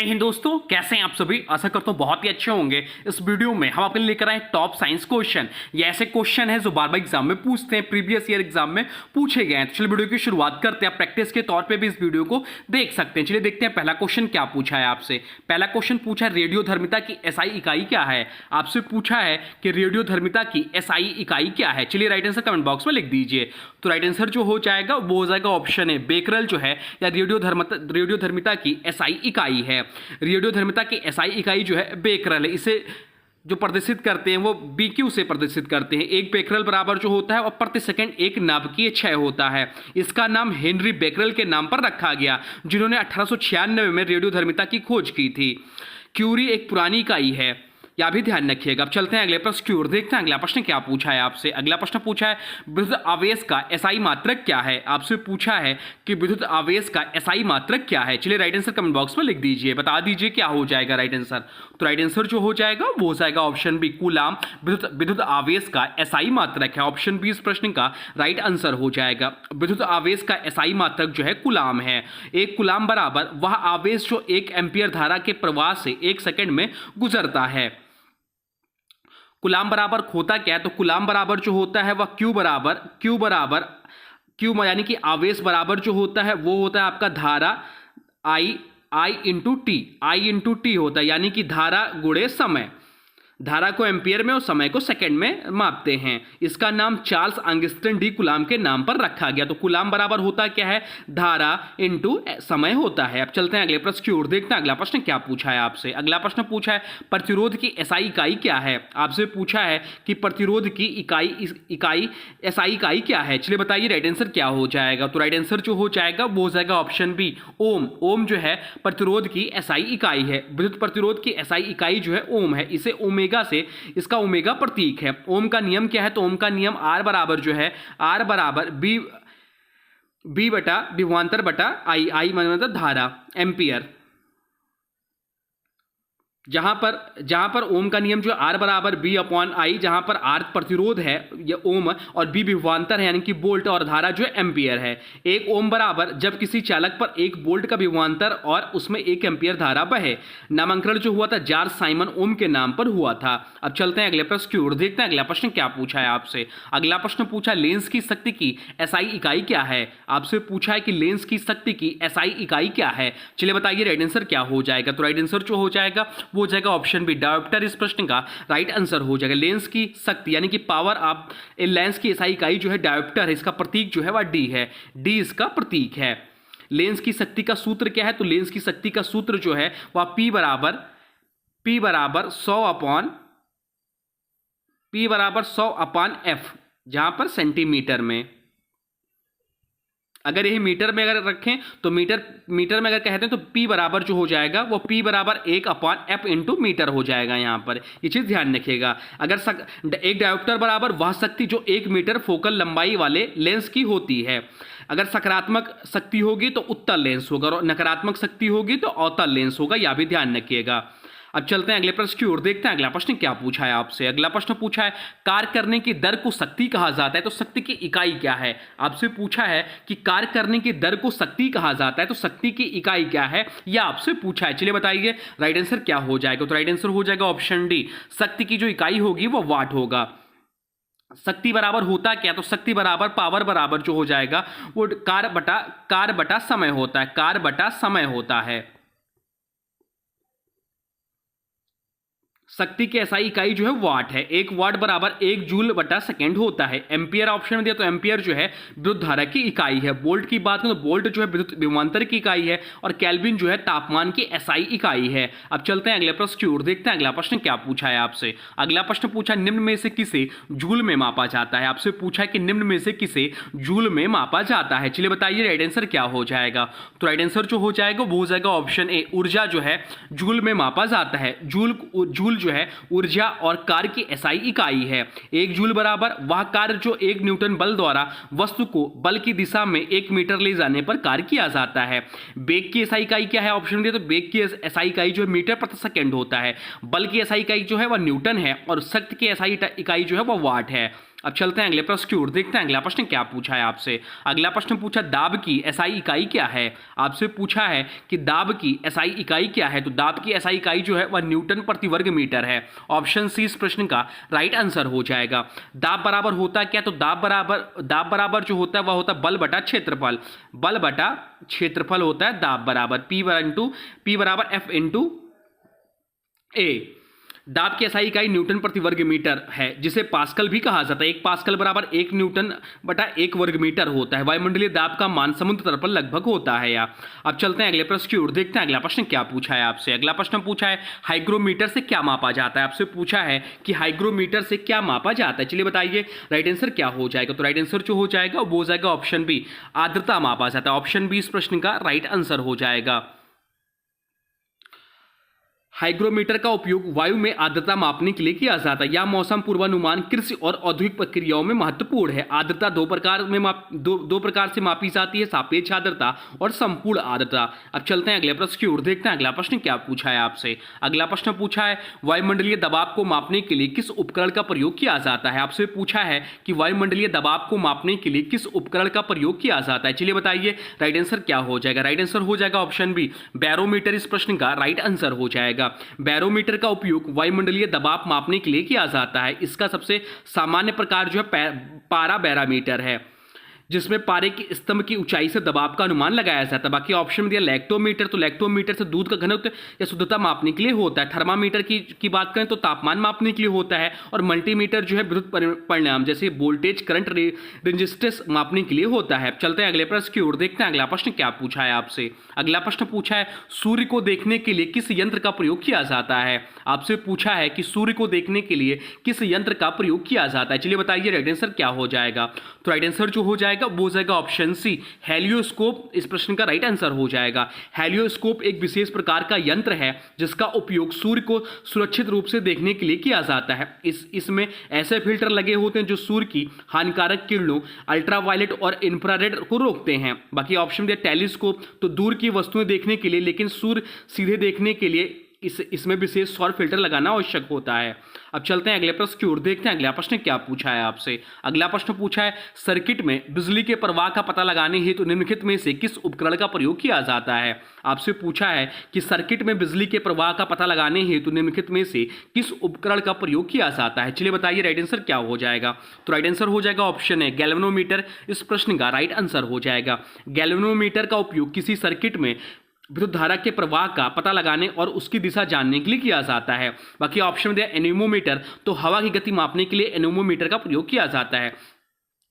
हिंद दोस्तों, कैसे हैं आप सभी। आशा करता हूं बहुत ही अच्छे होंगे। इस वीडियो में हम आपके लिए लेकर आए टॉप साइंस क्वेश्चन। ये ऐसे क्वेश्चन हैं जो बार बार एग्जाम में पूछते हैं, प्रीवियस ईयर एग्जाम में पूछे गए हैं। तो चलिए वीडियो की शुरुआत करते हैं। प्रैक्टिस के तौर पे भी इस वीडियो को देख सकते हैं। चलिए देखते हैं पहला क्वेश्चन क्या पूछा है आपसे। पहला क्वेश्चन पूछा है रेडियोधर्मिता की एसआई इकाई क्या है। आपसे पूछा है कि रेडियोधर्मिता की एसआई इकाई क्या है। चलिए राइट आंसर कमेंट बॉक्स में लिख दीजिए। तो राइट आंसर जो हो जाएगा वो हो जाएगा ऑप्शन है बेकरल जो है या रेडियोधर्मिता की एसआई इकाई है। रेडियोधर्मिता की एसआई इकाई जो है बेकरल है। इसे जो प्रदर्शित करते हैं वो बीक्यू से प्रदर्शित करते हैं। एक बेकरल बराबर जो होता है और प्रति सेकंड एक नाभिकीय क्षय होता है। इसका नाम हेनरी बेकरल के नाम पर रखा गया, जिन्होंने 1896 में रेडियोधर्मिता की खोज की थी। क्यूरी एक पुरानी इकाई है, यह भी ध्यान रखिएगा। अब चलते हैं अगले प्रश्न की ओर। देखते हैं अगला प्रश्न क्या पूछा है आपसे। अगला प्रश्न पूछा है विद्युत आवेश का एसआई मात्रक क्या है। आपसे पूछा है कि विद्युत आवेश का एसआई मात्रक क्या है। चलिए राइट आंसर कमेंट बॉक्स में लिख दीजिए, बता दीजिए क्या हो जाएगा राइट आंसर। तो राइट आंसर जो हो जाएगा वो हो जाएगा ऑप्शन बी, कूलाम विद्युत आवेश का एसआई मात्रक है। ऑप्शन बी इस प्रश्न का राइट आंसर हो जाएगा। विद्युत आवेश का एसआई मात्रक जो है कूलाम है। एक कूलाम बराबर वह आवेश जो 1 एम्पीयर धारा के प्रवाह से 1 सेकंड में गुजरता है। कूलाम बराबर होता क्या है, तो कूलाम बराबर जो होता है वह क्यू यानी कि आवेश बराबर जो होता है वो होता है आपका धारा आई इंटू टी होता है, यानी कि धारा गुणे समय। धारा को एम्पियर में और समय को सेकंड में मापते हैं। इसका नाम चार्ल्स एंगस्टन डी कूलाम के नाम पर रखा गया। तो कूलाम बराबर होता क्या है, धारा इंटू समय होता है। अब चलते हैं अगले प्रश्न की ओर। देखते हैं अगला प्रश्न क्या पूछा है आपसे। अगला प्रश्न पूछा है प्रतिरोध की एसआई इकाई क्या है। आपसे पूछा है कि प्रतिरोध की इकाई एसआई इकाई क्या है। चलिए बताइए राइट आंसर क्या हो जाएगा। तो राइट आंसर जो हो जाएगा वो हो जाएगा ऑप्शन बी, ओम। ओम जो है प्रतिरोध की एसआई इकाई है। विद्युत प्रतिरोध की एसआई इकाई जो है ओम है। इसे ओमेगा से इसका ओमेगा प्रतीक है। ओम का नियम क्या है, तो ओम का नियम आर बराबर जो है आर बराबर बी बटा विभवांतर बटा आई मतलब धारा एम्पियर। जहां पर ओम का नियम जो आर बराबर बी अपॉन आई, जहां पर आर प्रतिरोध है ये ओम और बी विभवांतर है यानी कि वोल्ट और धारा जो है एम्पियर है। 1 ओम बराबर जब किसी चालक पर 1 वोल्ट का विभवांतर और उसमें 1 एम्पियर धारा बहे। नामांकन जो हुआ था जॉर्ज साइमन ओम के नाम पर हुआ था। अब चलते हैं अगले प्रश्न की ओर। देखते हैं अगला प्रश्न क्या पूछा है आपसे। अगला प्रश्न पूछा लेंस की शक्ति की एसआई इकाई क्या है। आपसे पूछा है कि लेंस की शक्ति की एसआई इकाई क्या है। चलिए बताइए राइट आंसर क्या हो जाएगा। तो राइट आंसर जो हो जाएगा वो हो जाएगा ऑप्शन बी, डायोप्टर इस प्रश्न का राइट आंसर हो जाएगा। लेंस की शक्ति यानी कि पावर ऑफ ए लेंस की एसआई इकाई जो है डायोप्टर है। इसका प्रतीक जो है वह डी है, डी इसका प्रतीक है। लेंस की शक्ति का सूत्र क्या है, तो लेंस की शक्ति का सूत्र जो है वह P बराबर 100 अपान F, जहां पर सेंटीमीटर में। अगर यही मीटर में अगर रखें तो मीटर में अगर कहते हैं तो P बराबर जो हो जाएगा वो P बराबर 1 अपान F इंटू मीटर हो जाएगा। यहाँ पर ये चीज़ ध्यान रखिएगा। अगर एक डायोप्टर बराबर वह शक्ति जो 1 मीटर फोकल लंबाई वाले लेंस की होती है। अगर सकारात्मक शक्ति होगी तो उत्तल लेंस होगा और नकारात्मक शक्ति होगी तो अवतल लेंस होगा, यह भी ध्यान रखिएगा। अब चलते हैं अगले प्रश्न की ओर। देखते हैं अगला प्रश्न क्या पूछा है आपसे। अगला प्रश्न पूछा है कार्य करने की दर को शक्ति कहा जाता है, तो शक्ति की इकाई क्या है। आपसे पूछा है कि कार्य करने की दर को शक्ति कहा जाता है, तो शक्ति की इकाई क्या है यह आपसे पूछा है। चलिए बताइए राइट आंसर क्या हो जाएगा। तो राइट आंसर हो जाएगा ऑप्शन डी, शक्ति की जो इकाई होगी वो वाट होगा। शक्ति बराबर होता क्या, तो शक्ति बराबर पावर बराबर जो हो जाएगा वो कार बटा समय होता है। कार बटा समय होता है। शक्ति की एसआई इकाई जो है वाट है। 1 वाट बराबर 1 जूल बटा सेकेंड होता है। एम्पियर ऑप्शन में दिया तो एम्पियर जो है विद्युत धारा की इकाई है। वोल्ट की बात करें तो वोल्ट जो है विद्युत विभवांतर की इकाई है और केल्विन जो है तापमान की एसआई इकाई है। अब चलते हैं अगले प्रश्न की ओर। देखते हैं अगला प्रश्न क्या पूछा है आपसे। अगला प्रश्न पूछा निम्न में से किसे जूल में मापा जाता है। आपसे पूछा है कि निम्न में से किसे जूल में मापा जाता है। चलिए बताइए राइट आंसर क्या हो जाएगा। तो राइट आंसर जो हो जाएगा वो हो जाएगा ऑप्शन ए, ऊर्जा जो है जूल में मापा जाता है। जूल जो है ऊर्जा और कार्य की एसआई इकाई है। 1 जूल बराबर वह कार्य जो 1 न्यूटन बल द्वारा वस्तु को बल की दिशा में 1 मीटर ले जाने पर कार्य किया जाता है। वेग की एसआई इकाई क्या है, ऑप्शन दिया तो वेग की एसआई इकाई जो है मीटर प्रति सेकंड होता है। बल की एसआई इकाई जो है वह न्यूटन है और शक्ति की एसआई इकाई जो है वह वाट है। अब चलते हैं अगले प्रश्न की ओर, देखते हैं अगला प्रश्न क्या पूछा है आपसे। अगला प्रश्न पूछा दाब की एसआई इकाई क्या है। आपसे पूछा है कि दाब की एसआई इकाई क्या है, तो दाब की एसआई इकाई जो है वह न्यूटन प्रति वर्ग मीटर है। ऑप्शन सी इस प्रश्न का राइट आंसर हो जाएगा। दाब बराबर होता क्या, तो दाब बराबर जो होता है वह होता है बल बटा क्षेत्रफल। बल बटा क्षेत्रफल होता है दाब बराबर पी बराबर एफ इंटू ए। दाब की एसआई इकाई न्यूटन प्रति वर्ग मीटर है, जिसे पास्कल भी कहा जाता है। 1 पास्कल बराबर 1 न्यूटन बटा 1 वर्ग मीटर होता है। वायुमंडलीय दाब का मान समुद्र तल पर लगभग होता है। या अब चलते हैं अगले प्रश्न की ओर, देखते हैं अगला प्रश्न क्या पूछा है आपसे। अगला प्रश्न पूछा है हाइग्रोमीटर से क्या मापा जाता है। आपसे पूछा है कि हाइग्रोमीटर से क्या मापा जाता है। चलिए बताइए राइट आंसर क्या हो जाएगा। तो राइट आंसर जो हो जाएगा वो हो जाएगा ऑप्शन बी, आर्द्रता मापा जाता है। ऑप्शन बी इस प्रश्न का राइट आंसर हो जाएगा। हाइग्रोमीटर का उपयोग वायु में आर्द्रता मापने के लिए किया जाता है। यह मौसम पूर्वानुमान, कृषि और औद्योगिक प्रक्रियाओं में महत्वपूर्ण है। आर्द्रता दो प्रकार से मापी जाती है, सापेक्ष आर्द्रता और संपूर्ण आर्द्रता। अब चलते हैं अगले प्रश्न की ओर, देखते हैं अगला प्रश्न क्या पूछा है आपसे। अगला प्रश्न पूछा है वायुमंडलीय दबाव को मापने के लिए किस उपकरण का प्रयोग किया जाता है। आपसे पूछा है कि वायुमंडलीय दबाव को मापने के लिए किस उपकरण का प्रयोग किया जाता है। चलिए बताइए राइट आंसर क्या हो जाएगा। राइट आंसर हो जाएगा ऑप्शन बी, बैरोमीटर इस प्रश्न का राइट आंसर हो जाएगा। बैरोमीटर का उपयोग वायुमंडलीय दबाव मापने के लिए किया जाता है। इसका सबसे सामान्य प्रकार जो है पारा बैरोमीटर है, जिसमें पारे की स्तंभ की ऊंचाई से दबाव का अनुमान लगाया जाता है। बाकी ऑप्शन में दिया लैक्टोमीटर, तो लैक्टोमीटर से दूध का घनत्व या शुद्धता मापने के लिए होता है। थर्मामीटर की बात करें तो तापमान मापने के लिए होता है। और मल्टीमीटर जो है विद्युत परिणाम जैसे वोल्टेज, करंट, रेजिस्टेंस मापने के लिए होता है। चलते हैं अगले प्रश्न की ओर, देखते हैं अगला प्रश्न क्या पूछा है आपसे। अगला प्रश्न पूछा है सूर्य को देखने के लिए किस यंत्र का प्रयोग किया जाता है। आपसे पूछा है कि सूर्य को देखने के लिए किस यंत्र का प्रयोग किया जाता है। चलिए बताइए राइट आंसर क्या हो जाएगा। तो राइट आंसर जो हो जाएगा वो हो जाएगा ऑप्शन सी, हेलियोस्कोप इस प्रश्न का राइट आंसर हो जाएगा। हेलियोस्कोप एक विशेष प्रकार का यंत्र है जिसका उपयोग सूर्य को सुरक्षित रूप से देखने के लिए किया जाता है। इसमें ऐसे फिल्टर लगे होते हैं जो सूर्य की हानिकारक किरणों, अल्ट्रावायलेट और इंफ्रारेड को रोकते हैं। बाकी ऑप्शन दिया टेलीस्कोप, तो दूर की वस्तुएं देखने के लिए, लेकिन सूर्य सीधे देखने के लिए इसमें विशेष सौर फिल्टर लगाना आवश्यक होता है। अब चलते हैं अगले प्रश्न की ओर, देखते हैं अगला प्रश्न क्या पूछा है आपसे। अगला प्रश्न पूछा है सर्किट में बिजली के प्रवाह का पता लगाने हेतु निम्नलिखित में से किस उपकरण का प्रयोग किया जाता है। आपसे पूछा है कि सर्किट में बिजली के प्रवाह का पता लगाने हेतु निम्नलिखित में से किस उपकरण का प्रयोग किया जाता है। चलिए बताइए राइट आंसर क्या हो जाएगा। तो राइट आंसर हो जाएगा ऑप्शन है गैल्वेनोमीटर इस प्रश्न का राइट आंसर हो जाएगा। गैल्वेनोमीटर का उपयोग किसी सर्किट में विद्युत धारा के प्रवाह का पता लगाने और उसकी दिशा जानने के लिए किया जाता है। बाकी ऑप्शन में दिया एनेमोमीटर, तो हवा की गति मापने के लिए एनेमोमीटर का प्रयोग किया जाता है।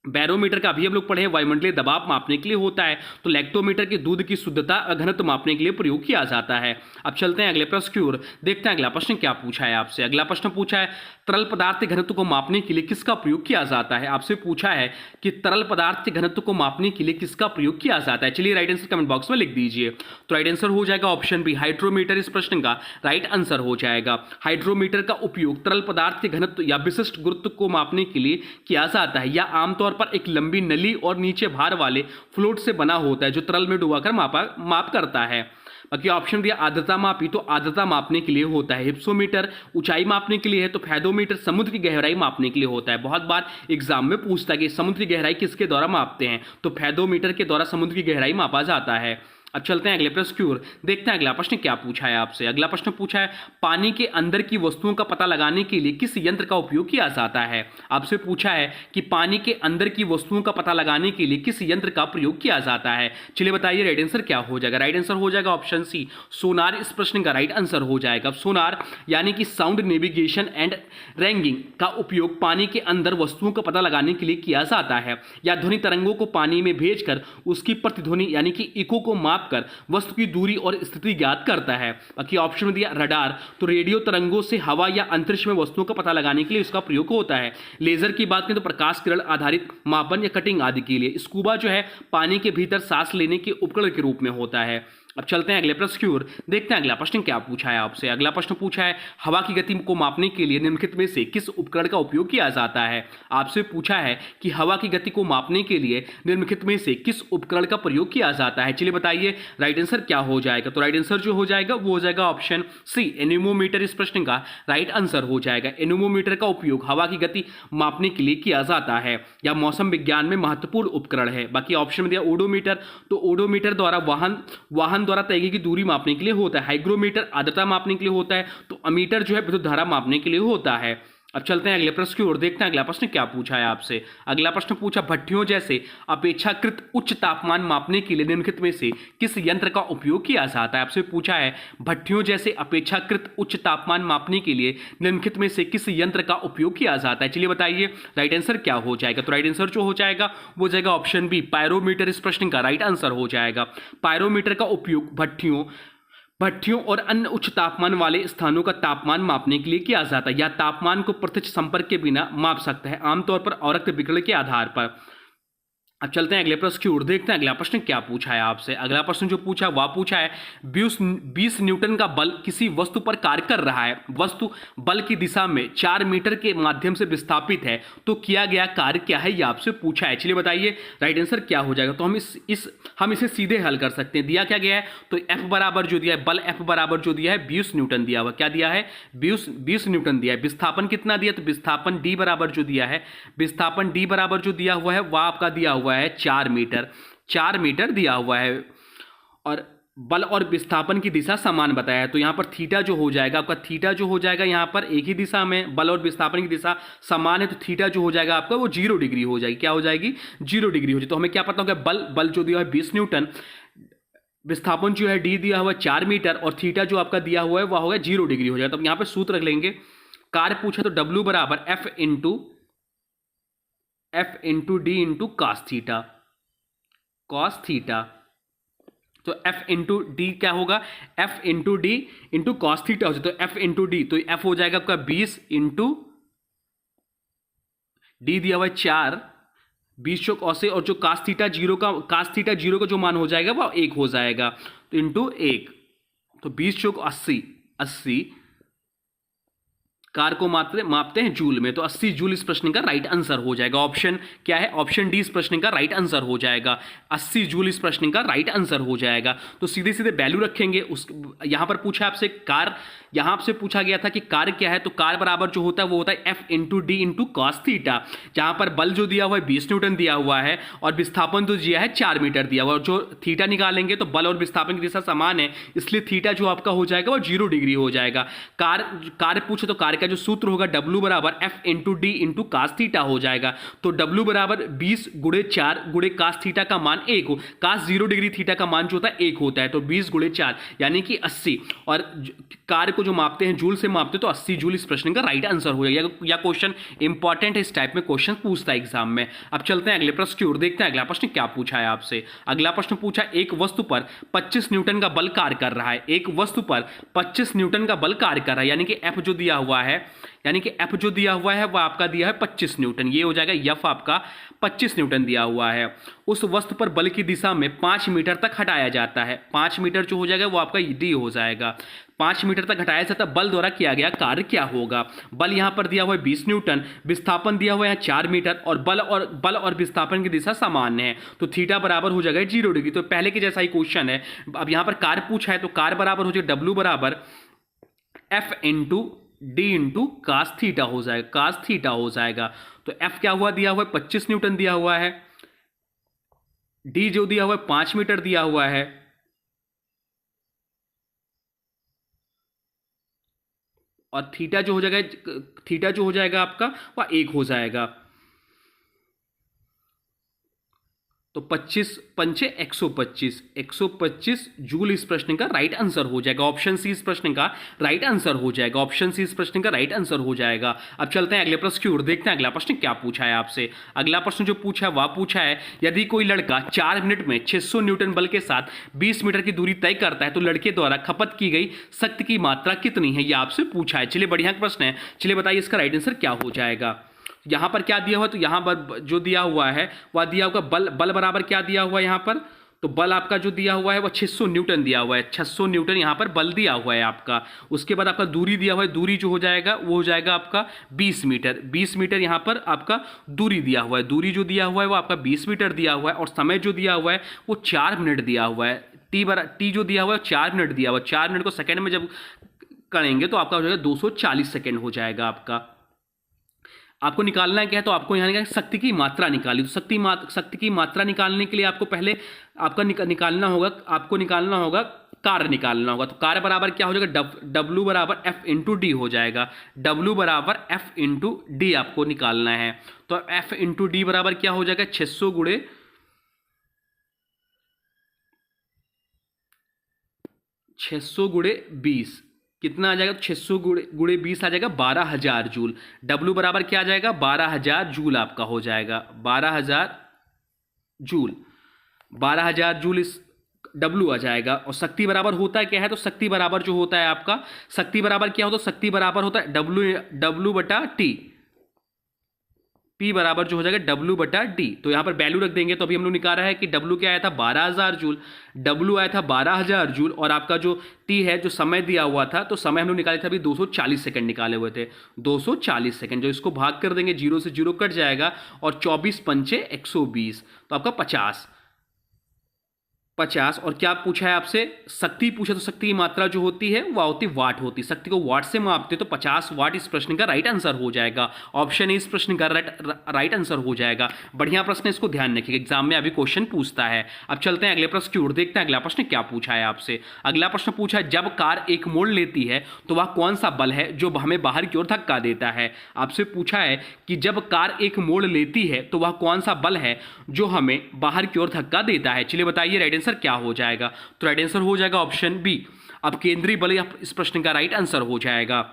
बैरोमीटर का अभी हम लोग पढ़े हैं वायुमंडलीय दबाव मापने के लिए होता है। तो लैक्टोमीटर की दूध की शुद्धता और घनत्व मापने के लिए प्रयोग किया जाता है। अब चलते हैं अगले प्रश्न की ओर, देखते हैं अगला प्रश्न क्या पूछा है आपसे। अगला प्रश्न पूछा है तरल पदार्थ के घनत्व को मापने के लिए किसका प्रयोग किया जाता है। आपसे पूछा है कि तरल पदार्थ के घनत्व को मापने के लिए किसका प्रयोग किया जाता है। चलिए राइट आंसर कमेंट बॉक्स में लिख दीजिए। तो राइट आंसर हो जाएगा ऑप्शन बी, हाइड्रोमीटर इस प्रश्न का राइट आंसर हो जाएगा। हाइड्रोमीटर का उपयोग तरल पदार्थ के घनत्व या विशिष्ट गुरुत्व को मापने के लिए किया जाता है। यह आमतौर पर एक लंबी नली और नीचे भार वाले फ्लोट से बना होता है जो तरल में डुबाकर माप करता है। बाकी ऑप्शन दिया आर्द्रता मापी, तो आर्द्रता मापने के लिए होता है। हिप्सोमीटर ऊंचाई मापने के लिए है। तो फेदोमीटर समुद्र की गहराई मापने के लिए होता है। बहुत बार एग्जाम में पूछता है कि समुद्र की गहराई किसके द्वारा मापते हैं, तो फेदोमीटर के द्वारा समुद्र की गहराई मापा जाता है। अब चलते हैं अगले प्रश्न की ओर, देखते हैं अगला प्रश्न क्या पूछा है आपसे। अगला प्रश्न पूछा है पानी के अंदर की वस्तुओं का पता लगाने के लिए किस यंत्र का उपयोग किया जाता है। आपसे पूछा है कि पानी के अंदर की वस्तुओं का पता लगाने के लिए किस यंत्र का प्रयोग किया जाता है। चलिए बताइए राइट आंसर क्या हो जाएगा। राइट आंसर हो जाएगा ऑप्शन सी, सोनार इस प्रश्न का राइट आंसर हो जाएगा। सोनार यानी कि साउंड नेविगेशन एंड रैंगिंग का उपयोग पानी के अंदर वस्तुओं का पता लगाने के लिए किया जाता है। या ध्वनि तरंगों को पानी में भेजकर उसकी प्रतिध्वनि यानी कि इको को माप कर वस्तु की दूरी और स्थिति ज्ञात करता है। बाकी ऑप्शन में दिया रडार, तो रेडियो तरंगों से हवा या अंतरिक्ष में वस्तुओं का पता लगाने के लिए इसका प्रयोग होता है। लेजर की बात करें तो प्रकाश किरण आधारित मापन या कटिंग आदि के लिए। स्कूबा जो है पानी के भीतर सांस लेने के उपकरण के रूप में होता है। अब चलते हैं अगले प्रश्न की ओर, देखते हैं अगला प्रश्न क्या पूछा है आपसे। अगला प्रश्न पूछा है हवा की गति को मापने के लिए निम्नलिखित में से किस उपकरण का उपयोग किया जाता है। आपसे पूछा है कि हवा की गति को मापने के लिए निम्नलिखित में से किस उपकरण का प्रयोग किया जाता है। चलिए बताइए राइट आंसर क्या हो जाएगा। तो राइट आंसर जो हो जाएगा वो हो जाएगा ऑप्शन सी, एनीमोमीटर इस प्रश्न का राइट आंसर हो जाएगा। एनीमोमीटर का उपयोग हवा की गति मापने के लिए किया जाता है या मौसम विज्ञान में महत्वपूर्ण उपकरण है। बाकी ऑप्शन में दिया ओडोमीटर, तो ओडोमीटर द्वारा वाहन द्वारा तय की दूरी मापने के लिए होता है। हाइग्रोमीटर आर्द्रता मापने के लिए होता है। तो अमीटर जो है विद्युत धारा मापने के लिए होता है। अब चलते हैं अगले प्रश्न की ओर, देखते हैं अगला प्रश्न क्या पूछा है आपसे। अगला प्रश्न पूछा भट्टियों जैसे अपेक्षाकृत उच्च तापमान मापने के लिए निम्नलिखित में से किस यंत्र का उपयोग किया जाता है। आपसे पूछा है भट्टियों जैसे अपेक्षाकृत उच्च तापमान मापने के लिए निम्नलिखित में से किस यंत्र का उपयोग किया जाता है। चलिए बताइए राइट आंसर क्या हो जाएगा। तो राइट आंसर जो हो जाएगा वो जाएगा ऑप्शन बी, पायरोमीटर इस प्रश्न का राइट आंसर हो जाएगा। पायरोमीटर का उपयोग भट्टियों और अन्य उच्च तापमान वाले स्थानों का तापमान मापने के लिए किया जाता है या तापमान को प्रत्यक्ष संपर्क के बिना माप सकता है, आमतौर पर औरक्त विकिरण के आधार पर। अब चलते हैं अगले प्रश्न की ओर, देखते हैं अगला प्रश्न क्या पूछा है आपसे। अगला प्रश्न जो पूछा वह पूछा है 20 न्यूटन का बल किसी वस्तु पर कार्य कर रहा है। वस्तु बल की दिशा में 4 मीटर के माध्यम से विस्थापित है, तो किया गया कार्य क्या है, यह आपसे पूछा है। चलिए बताइए राइट आंसर क्या हो जाएगा। तो हम इसे सीधे हल कर सकते हैं। दिया क्या गया है, तो F बराबर जो दिया है, बल F बराबर जो दिया है 20 न्यूटन दिया हुआ। क्या दिया है, 20 न्यूटन दिया है। विस्थापन कितना दिया, तो विस्थापन D बराबर जो दिया है, विस्थापन D बराबर जो दिया हुआ है वह आपका दिया हुआ है 4 मीटर दिया हुआ है। और बल और विस्थापन की दिशा समान बताया है। तो यहाँ पर थीटा जो हो जाएगा आपका, थीटा जो हो जाएगा यहाँ पर एक ही दिशा में, बल और विस्थापन की दिशा समान है, तो थीटा जो हो जाएगा आपका वो 0 डिग्री हो जाएगी। क्या हो जाएगी, 0 डिग्री हो जाएगी। तो हमें क्या पता होगा, बल जो दिया है 20 न्यूटन, विस्थापन जो है D दिया हुआ 4 मीटर और थीटा जो आपका दिया हुआ है वह होगा 0 डिग्री हो जाएगा। तो यहाँ पर सूत्र रख लेंगे, कार्य पूछा तो W बराबर F into D into cos theta. तो F इंटू डी क्या होगा, F into D into cos theta हो जाए। तो F इंटू डी, तो F हो जाएगा आपका 20 इंटू D दिया हुआ है 4, 20 चौक औसे, और जो cos थीटा जीरो का जो मान हो जाएगा वो 1 हो जाएगा, तो इंटू 1, तो 20 चौक 80 कार को मापते हैं जूल में, तो 80 जूल इस प्रश्न का राइट आंसर हो जाएगा। ऑप्शन क्या है, ऑप्शन डी इस प्रश्न का राइट आंसर हो जाएगा। 80 जूल इस प्रश्न का राइट आंसर हो जाएगा। तो सीधे सीधे वैल्यू रखेंगे। उस यहां पर पूछा आपसे कार, यहां आपसे पूछा गया था कि कार क्या है, तो कार बराबर जो होता है वो होता है F into D into cos theta. जहां पर बल जो दिया हुआ है 20 न्यूटन दिया हुआ है और विस्थापन जो दिया है 4 मीटर दिया हुआ है, और जो थीटा निकालेंगे तो बल और विस्थापन की दिशा समान है, इसलिए थीटा जो आपका हो जाएगा वो 0 डिग्री हो जाएगा। कार पूछे तो कार का जो सूत्र होगा W बराबर F into D into cos theta हो जाएगा। तो W बराबर 20 गुणे 4 गुणे कास थीटा का मान 1 हो, कास 0 डिग्री थीटा का मान जो होता है 1 होता है, तो 20 गुणे 4 यानी कि 80, और कार्य को जो मापते हैं जूल से मापते हैं, तो 80 जूल इस प्रश्न का राइट आंसर हो जाएगा। या क्वेश्चन इंपॉर्टेंट है, इस टाइप में क्वेश्चन पूछता है एग्जाम में। अब चलते हैं अगले प्रश्न की ओर, देखते हैं अगला प्रश्न क्या पूछा है आपसे। अगला प्रश्न पूछा एक वस्तु पर 25 न्यूटन का बल कार्य कर रहा है। एक वस्तु पर 25 न्यूटन का बल कार्य कर रहा है, यानी कि F जो दिया हुआ है वह आपका दिया है 25 न्यूटन। ये हो जाएगा F आपका 25 न्यूटन दिया हुआ है। उस वस्तु पर बल की दिशा में 5 मीटर तक हटाया जाता है। 5 मीटर जो हो जाएगा वो आपका D हो जाएगा। 5 मीटर तक हटाया जाता है, बल द्वारा किया गया कार्य क्या होगा। बल यहाँ पर दिया हुआ है 20 न्यूटन, विस्थापन दिया हुआ है 4 मीटर, और बल और विस्थापन की दिशा समान है, तो थीटा बराबर हो जाएगा 0 डिग्री। तो पहले के जैसा ही क्वेश्चन है। अब यहाँ पर कार्य पूछा है, तो कार्य बराबर हो जाएगा W बराबर F into D into cos theta हो जाएगा। तो F क्या हुआ दिया हुआ है 25 न्यूटन दिया हुआ है, D जो दिया हुआ है 5 मीटर दिया हुआ है, और थीटा जो हो जाएगा आपका वह 1 हो जाएगा। तो 25 पंचे 125 जूल इस प्रश्न का राइट आंसर हो जाएगा। ऑप्शन सी इस प्रश्न का राइट आंसर हो जाएगा। अब चलते हैं अगले प्रश्न की ओर, देखते हैं अगला प्रश्न क्या पूछा है आपसे। अगला प्रश्न जो पूछा है वह पूछा है यदि कोई लड़का 4 मिनट में 600 न्यूटन बल के साथ 20 मीटर की दूरी तय करता है, तो लड़के द्वारा खपत की गई शक्ति की मात्रा कितनी है, यह आपसे पूछा है। चलिए बढ़िया प्रश्न है, चलिए बताइए इसका राइट आंसर क्या हो जाएगा। यहाँ पर क्या दिया हुआ, तो यहाँ पर जो दिया हुआ है वह दिया हुआ बल बराबर क्या दिया हुआ यहाँ पर, तो बल आपका जो दिया हुआ है वो 600 न्यूटन दिया हुआ है, 600 न्यूटन यहाँ पर बल दिया हुआ है आपका। उसके बाद आपका दूरी दिया हुआ है, दूरी जो हो जाएगा वो हो जाएगा आपका 20 मीटर। 20 मीटर यहाँ पर आपका दूरी दिया हुआ है, दूरी जो दिया हुआ है वो आपका 20 मीटर दिया हुआ है। और समय जो दिया हुआ है वो 4 मिनट दिया हुआ है। टी जो दिया हुआ है 4 मिनट दिया हुआ है। 4 मिनट को सेकेंड में जब करेंगे तो आपका हो जाएगा 240 सेकेंड हो जाएगा आपका। आपको निकालना है क्या है, तो आपको यहाँ शक्ति की मात्रा निकाली। तो शक्ति की मात्रा निकालने के लिए आपको पहले आपका निकालना होगा कार्य निकालना होगा। तो कार्य बराबर क्या हो जाएगा, W बराबर F इंटू डी हो जाएगा। W बराबर F इंटू डी आपको निकालना है। तो F इंटू डी बराबर क्या हो जाएगा, 600 गुणे 20 कितना आ जाएगा, 600 गुणे 20 आ जाएगा 12,000 जूल। W बराबर क्या आ जाएगा, 12,000 जूल आपका हो जाएगा। 12,000 जूल इस W आ जाएगा। और शक्ति बराबर होता है क्या है, तो शक्ति बराबर जो होता है आपका, शक्ति बराबर क्या होता है, शक्ति बराबर होता है W बटा टी। P बराबर जो हो जाएगा W बटा डी। तो यहाँ पर वैल्यू रख देंगे। तो अभी हम लोग निकाल रहा है कि W क्या आया था, 12,000 जूल। W आया था 12,000 जूल और आपका जो T है, जो समय दिया हुआ था, तो समय हम लोग निकाले थे अभी 240 सेकंड निकाले हुए थे। 240 सेकंड, जो इसको भाग कर देंगे 0 से 0 कट जाएगा और 24 पंचे 120, तो आपका 50। और क्या पूछा है आपसे, शक्ति पूछा। तो शक्ति की मात्रा जो होती है वह होती वाट होती है। शक्ति को वाट से मापते तो 50 वाट इस प्रश्न का राइट आंसर हो जाएगा। ऑप्शन ए इस प्रश्न का राइट आंसर हो जाएगा। बढ़िया प्रश्न, इसको ध्यान रखिएगा, एग्जाम में अभी क्वेश्चन पूछता है। अब चलते हैं अगले प्रश्न की ओर, देखते हैं अगला प्रश्न क्या पूछा है आपसे। अगला प्रश्न पूछा है, जब कार एक मोड़ लेती है तो वह कौन सा बल है जो हमें बाहर की ओर धक्का देता है। आपसे पूछा है कि जब कार एक मोड़ लेती है तो वह कौन सा बल है जो हमें बाहर की ओर धक्का देता है। चलिए बताइए राइट आंसर क्या हो जाएगा। तो राइट आंसर हो जाएगा ऑप्शन बी। अब केंद्रीय बल इस प्रश्न का राइट आंसर हो जाएगा।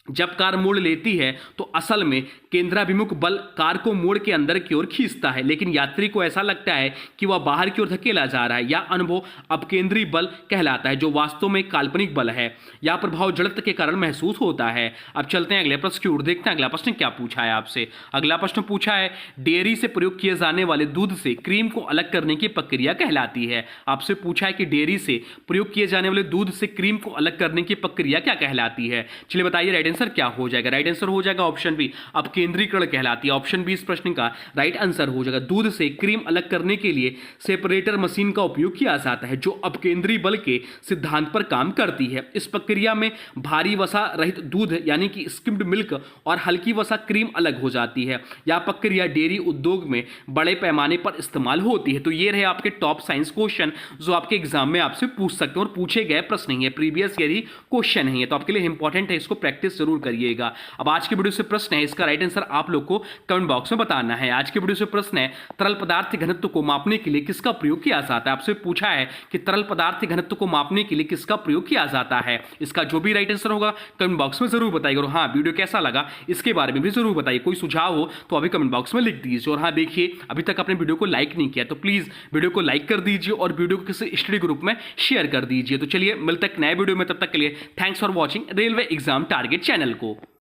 जब कार मोड़ लेती है तो असल में केंद्राभिमुख बल कार को मोड़ के अंदर की ओर खींचता है, लेकिन यात्री को ऐसा लगता है कि वह बाहर की ओर धकेला जा रहा है। यह अनुभव अपकेंद्री बल कहलाता है, जो वास्तव में काल्पनिक बल है। यह प्रभाव जड़त्व के कारण महसूस होता है। अब चलते हैं अगले प्रश्न की ओर, देखते हैं अगला प्रश्न क्या पूछा है आपसे। अगला प्रश्न पूछा है, डेयरी से प्रयोग किए जाने वाले दूध से क्रीम को अलग करने की प्रक्रिया कहलाती है। आपसे पूछा है कि डेयरी से प्रयोग किए जाने वाले दूध से क्रीम को अलग करने की प्रक्रिया क्या कहलाती है। चलिए बताइए राइट आंसर क्या हो जाएगा। राइट आंसर हो जाएगा ऑप्शन बी, अपकेंद्रीकरण कहलाती है। ऑप्शन बी इस प्रश्न का राइट आंसर हो जाएगा। दूध से क्रीम अलग करने के लिए सेपरेटर मशीन का उपयोग किया जाता है, जो अपकेंद्री बल के सिद्धांत पर काम करती है। इस प्रक्रिया में भारी वसा रहित दूध यानी कि स्किम्ड मिल्क और हल्की वसा क्रीम अलग हो जाती है। यह प्रक्रिया डेयरी उद्योग में बड़े पैमाने पर इस्तेमाल होती है। तो ये रहे आपके टॉप साइंस क्वेश्चन जो आपके एग्जाम में आपसे पूछ सकते हैं और पूछे गए प्रश्न ही है, प्रीवियस ईयर ही क्वेश्चन है, तो आपके लिए इंपॉर्टेंट है, इसको प्रैक्टिस जरूर करिएगा। अब आज की वीडियो से प्रश्न है, इसका राइट आंसर आप लोग को कमेंट बॉक्स में बताना है। आज की वीडियो से प्रश्न है, तरल पदार्थ घनत्व को मापने के लिए किसका प्रयोग किया जाता है। आपसे पूछा है कि तरल पदार्थ घनत्व को मापने के लिए किसका प्रयोग किया जाता है। इसका जो भी राइट आंसर होगा कमेंट बॉक्स में जरूर बताइएगा। और हाँ, वीडियो कैसा लगा इसके बारे में भी जरूर बताइए। कोई सुझाव हो तो अभी कमेंट बॉक्स में लिख दीजिए। और हाँ देखिए, अभी तक आपने वीडियो को लाइक नहीं किया तो प्लीज वीडियो को लाइक कर दीजिए और वीडियो को किसी स्टडी ग्रुप में शेयर कर दीजिए। तो चलिए मिलते हैं नए वीडियो में, तब तक के लिए thanks for watching railway exam target channel को।